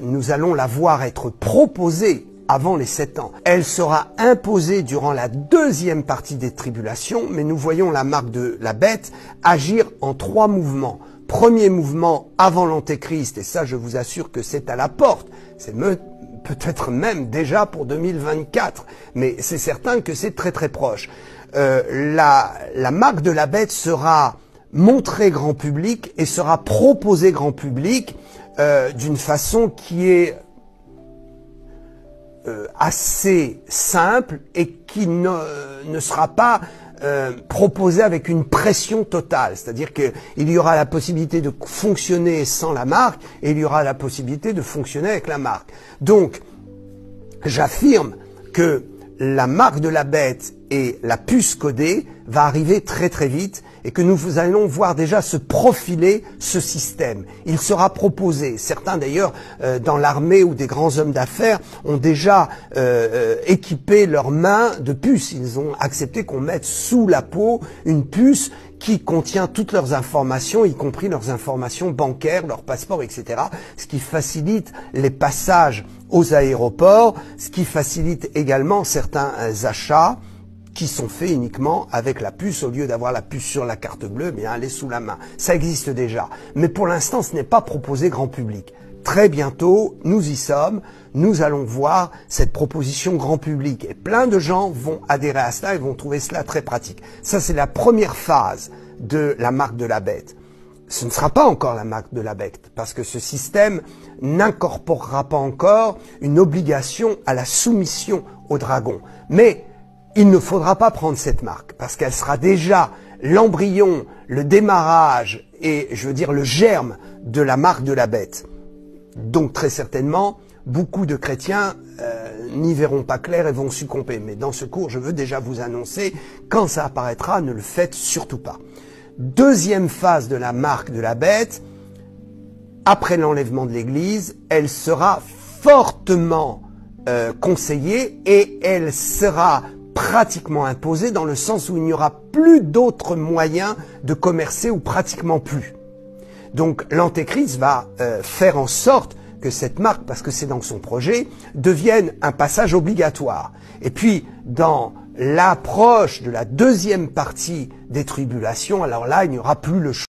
Nous allons la voir être proposée avant les 7 ans. Elle sera imposée durant la deuxième partie des tribulations, mais nous voyons la marque de la bête agir en 3 mouvements. Premier mouvement avant l'Antéchrist, et ça je vous assure que c'est à la porte, c'est peut-être même déjà pour 2024, mais c'est certain que c'est très très proche. La marque de la bête sera montrée grand public et sera proposée grand public d'une façon qui est assez simple et qui ne sera pas proposée avec une pression totale. C'est-à-dire qu'il y aura la possibilité de fonctionner sans la marque et il y aura la possibilité de fonctionner avec la marque. Donc, j'affirme que la marque de la bête et la puce codée va arriver très très vite et que nous allons voir déjà se profiler ce système. Il sera proposé. Certains d'ailleurs dans l'armée ou des grands hommes d'affaires ont déjà équipé leurs mains de puces. Ils ont accepté qu'on mette sous la peau une puce qui contient toutes leurs informations, y compris leurs informations bancaires, leurs passeports, etc. Ce qui facilite les passages aux aéroports, ce qui facilite également certains achats qui sont faits uniquement avec la puce. Au lieu d'avoir la puce sur la carte bleue, bien elle est sous la main. Ça existe déjà. Mais pour l'instant, ce n'est pas proposé grand public. Très bientôt, nous y sommes. Nous allons voir cette proposition grand public. Et plein de gens vont adhérer à cela et vont trouver cela très pratique. Ça, c'est la première phase de la marque de la bête. Ce ne sera pas encore la marque de la bête, parce que ce système n'incorporera pas encore une obligation à la soumission au dragon. Mais il ne faudra pas prendre cette marque, parce qu'elle sera déjà l'embryon, le démarrage et, je veux dire, le germe de la marque de la bête. Donc très certainement, beaucoup de chrétiens n'y verront pas clair et vont succomber. Mais dans ce cours, je veux déjà vous annoncer, quand ça apparaîtra, ne le faites surtout pas. Deuxième phase de la marque de la bête, après l'enlèvement de l'Église, elle sera fortement conseillée et elle sera pratiquement imposée dans le sens où il n'y aura plus d'autres moyens de commercer ou pratiquement plus. Donc l'Antéchrist va faire en sorte que cette marque, parce que c'est dans son projet, devienne un passage obligatoire. Et puis dans l'approche de la deuxième partie des tribulations, alors là il n'y aura plus le choix.